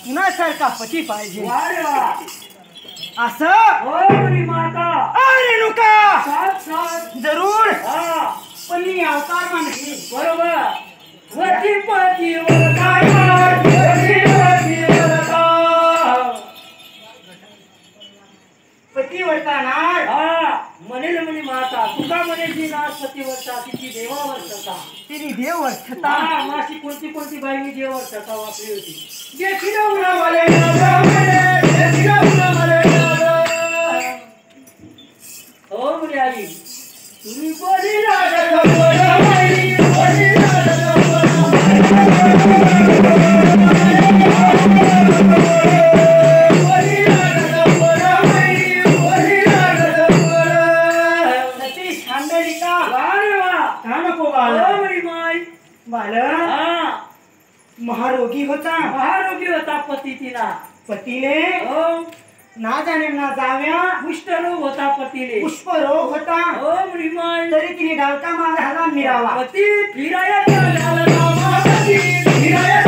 तुनासारखा पती पाहिजे असं माता रेणुका जरूर हा पण मी अवतार नाही बरोबर वती पती पतिवर्ता म्हणेल म्हणे माता तुका म्हणे नाथ पतिवर्ता तिची देवावर्षता तिने देव वर्षता माशी कोणती कोणती बाईनी देवावर्षता वापरली होती हो म्हणे आई तुम्ही बोली महारोगी होता पती तिला पतीने हो ना जाणे ना जाव्या कुष्ठरोग होता पतीले पुष्परोग होता हो मुलीमाय तरी तिने डालका मारला मिरावा पती फिराया पती फिराया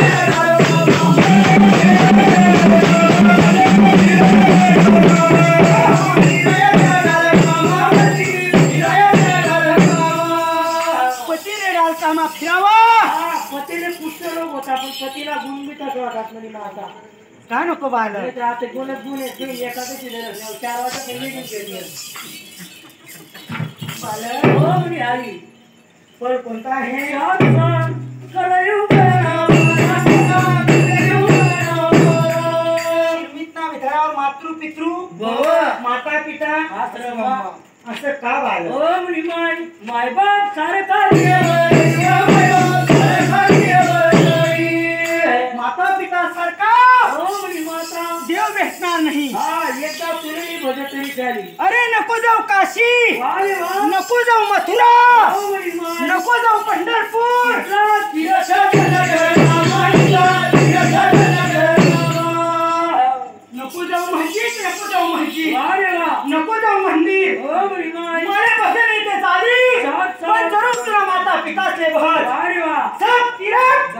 पतीने कुष्ठरोग होता पण पतीला गुणबिताच वाटत म्हणे माता काय नको बाल आता गुणच गुण एखाद्याची 4 वाजता निघून गेली हो म्हणे आई फळ कोणता आहे मित्रावर मातृ पितृ माता पिता असं का बाल हो म्हणे माय बाप सारे माता पिता सारखा देव भेटणार नाही एकदा तुरी भजतरी झाली अरे नको जाऊ काशी नको जाऊ मथुरा नको जाऊ पंढरपूर नको जाऊ मस्जिद नको जाऊ मस्जिद नको जाऊ मंदिर मला बघे नाही ते चाली पण जरूर तुला माता पिताचे भज सब तीर्थ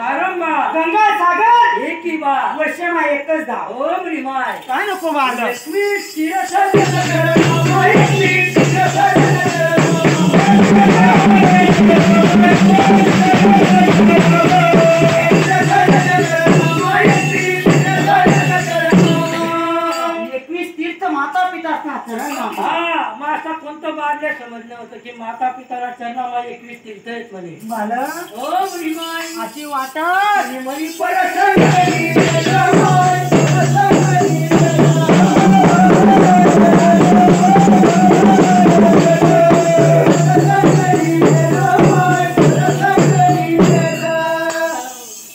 गंगा सागर एक ही बात वर्षमा एकच दा हो म्हणे माय काय नको बाल माता कोणतं बादल्या समजलं होतं की माता पिताला चरणामा 21 तीर्थ आहेत म्हणे मला हो म्हणे माय अशी वाटत म्हणे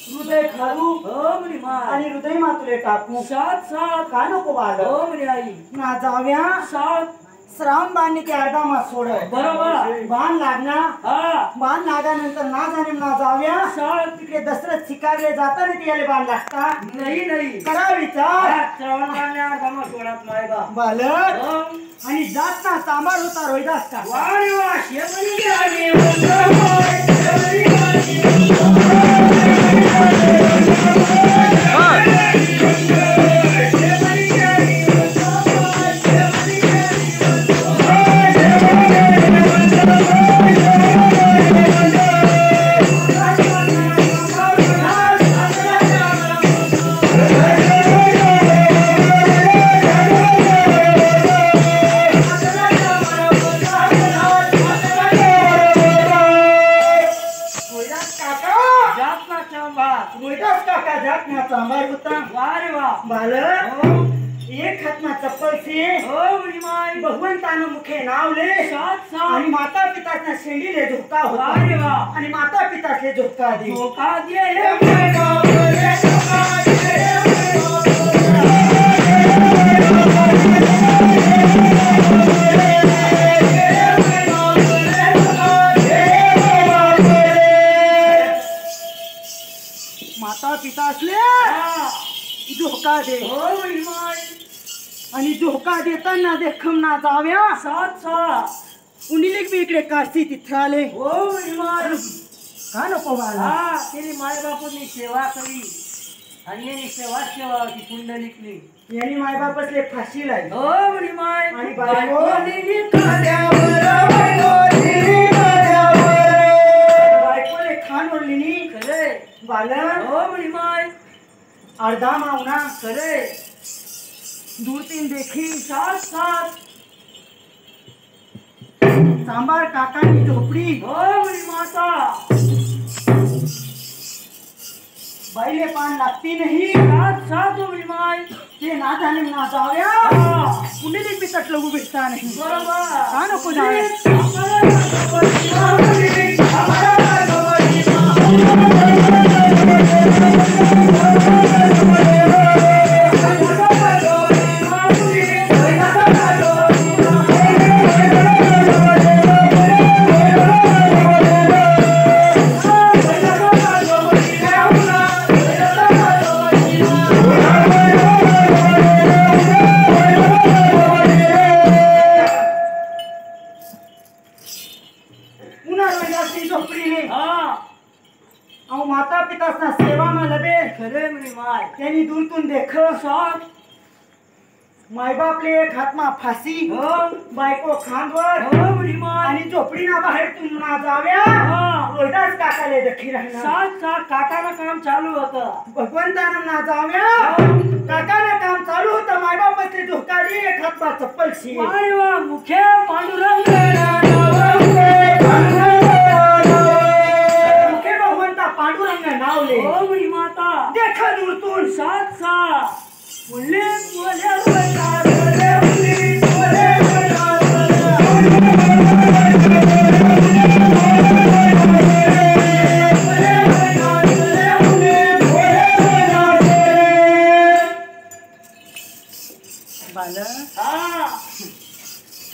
हृदय खालू हो म्हणे माय आणि हृदय मातुले टाकू सात काय नको बाल हो म्हणे आई ना जाव्या सात श्रावण बांधणी ते अर्धा मास सोड बरोबर बाण लागणार बाण लागानंतर ना जाणे ना जाव्या तिकडे दसरथ शिकारले जाताना ते बाण लागता नाही करा विचार श्रावण बांधणे अर्धा मास सोडात माय बाप बालक आणि जात ना तांबार होता रोहिदास का वारे वा शेवरी एक हातना चप्पल से भगवंतानं मुखे नावले आणि माता पिताच्या शेंडीले धोका होता आणि माता पिताचे धोका दे माता पिता असले झोका दे हो म्हणी माय आणि झोका देताना देखम ना जाव्या सात सा उन्हीलिक बी इकडे काशी तिथे आले हो म्हणी माय का नको बाळा हा त्याने माय बापूंनी सेवा करी आणि यांनी सेवा ती पुंडलिकली यांनी मायबापसले फाशी लाई हो म्हणी माय आणि बायको बायकोनी बायकोले खान ओढली खरे बालन हो म्हणी माय अर्धा मावना खरे दूर तीन देखी सात सात सांबार काकांनी झोपडी हो म्हणी माता बाईले पान लागती नाही सात सात हो म्हणी माय ते ना जाणे ना जाव्या हा. कुंडली बिकट लगू भेटता नाही बरोबर का नको जाव्या अहो माता पितासना सेवा में लबे खरे म्हणी माय त्यांनी दूरतून देख सात मायबापले एक हातमा फाशी हो बायको खांदवर हो म्हणी माय आणि झोपडीना बाहेर तुमना जाव्या हा. रोजदास काकाले दखी राहणार सात सात काकाला काम चालू होतं भगवंतानं ना जाव्या काकाने काम चालू होतं मायबापाचे झोकाली एक हातमा चप्पल शी माय वा मुखे पांडुरंग मुखे भगवंता पांडुरंग नावले हो म्हणी माता देख दूरतून सात सात मुले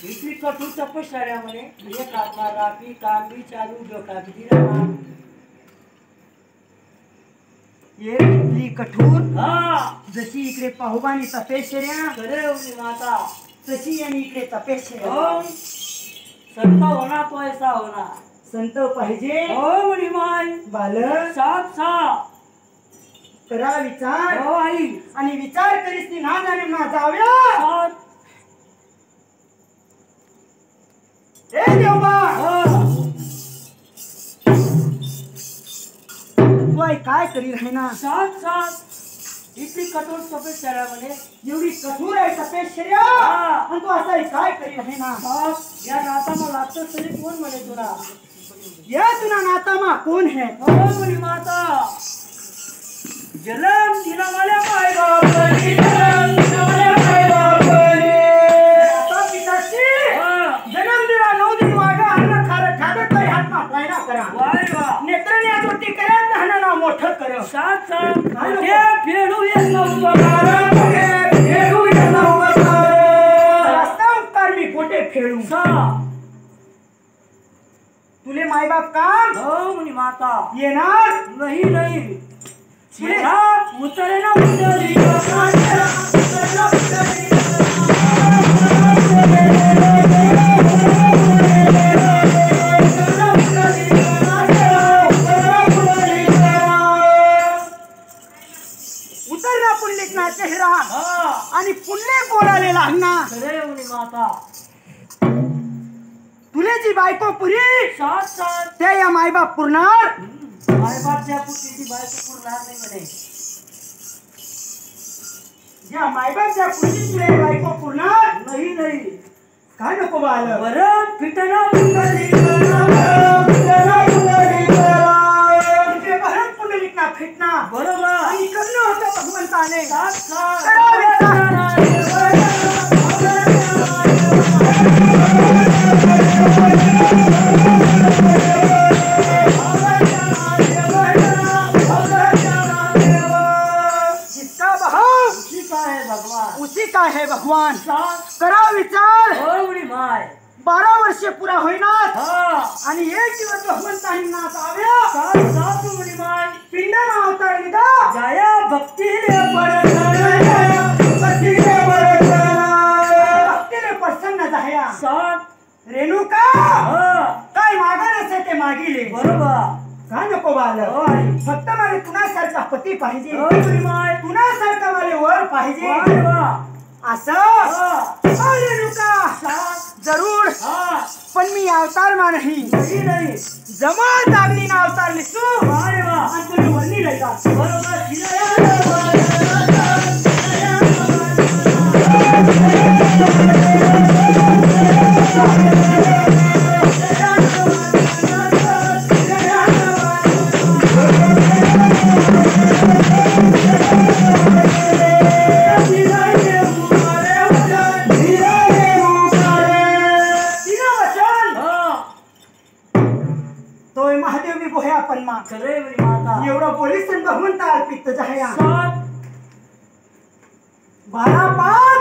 इतकी कठोर तपश्चर्यामध्ये एक आत्मा राखी कांबी चालू डोका दिला ये इतली कठोर हा जशी इकडे पाहुबानी तपेश्चर्या खरे म्हणी माता तशी यांनी इकडे तपेश्चर्या हो संत होना तो ऐसा होना संत पाहिजे हो म्हणी माय बालक सात सात करा विचार हो आई आणि विचार करीस ती ना जाणे ना जाव्या सात ए देवबा हो तू आई काय करी राहिना सात सात इतकी कठोर तपश्चर्यामध्ये एवढी कठोर आहे तपेश्चर्या हा. आणि तू असं काय करी राहिना सात या नाताला लागतच तरी कोण म्हणे तुला या तुला नातामा कोण है हो म्हणी माता जलम दिला मला माय बापनी जलम दिला मला माय बापनी माता पिताची हा. जन्म दिला 9 दिन वागा अन्न खादत काही हातमा पायना करा वाय वा नेत्राने आजोटी करत नाहना ना मोठं कर सात सात मोठे फेडू येत नव्हतं फेडू येत नव्हतं रस्ता उपकार मी कोठे फेडू तुले मायबाप काम हो म्हणी माता येणार नाही नाही चेहरा उतरे ना उतरी उतरना पुंडलिक ना चेहरा हा आणि पुण्य बोलाले लागणार खरे म्हणी माता तुले जी बायको पुरी सात सात ते या मायबाप पुरणार मायबापच्या पुत्रीची बायको पुरणार नाही म्हणे ज्या मायबापच्या पुरी तुले बायको पुरणार नाही नाही काय नको बाल बरं फिटना उतरी पुंडलिक ना फिटना बरोबर आणि करणं होतं भगवंताने सात सात जिसका बहाव उसी का है भगवान उसी का है भगवान सात करा विचार हो म्हणी माय 12 वर्षे पुरा होईनात हा आणि एक दिवस भगवंतांनी नाच आव्या सात सात म्हणी माय पिंड ना अवतार निदा जाया भक्तीले पडत रेणुका काय मागा नसे ते मागिले बरोबर का नको बालक हो आई फक्त मला तुनासारखा पती पाहिजे हो श्रीमाय तुनासारखा मला वर पाहिजे वारे वा असं रेणुका जरूर पण मी अवतार मा नाही नाही जमा दागली ना अवतार लिसू वारे वा आणि तुम्ही वरली लगा बरोबर तोय महादेव मी बोह्या पण मा खरे बरी माता एवढा पोलीस भगवंत अर्पित जहया सात 12 5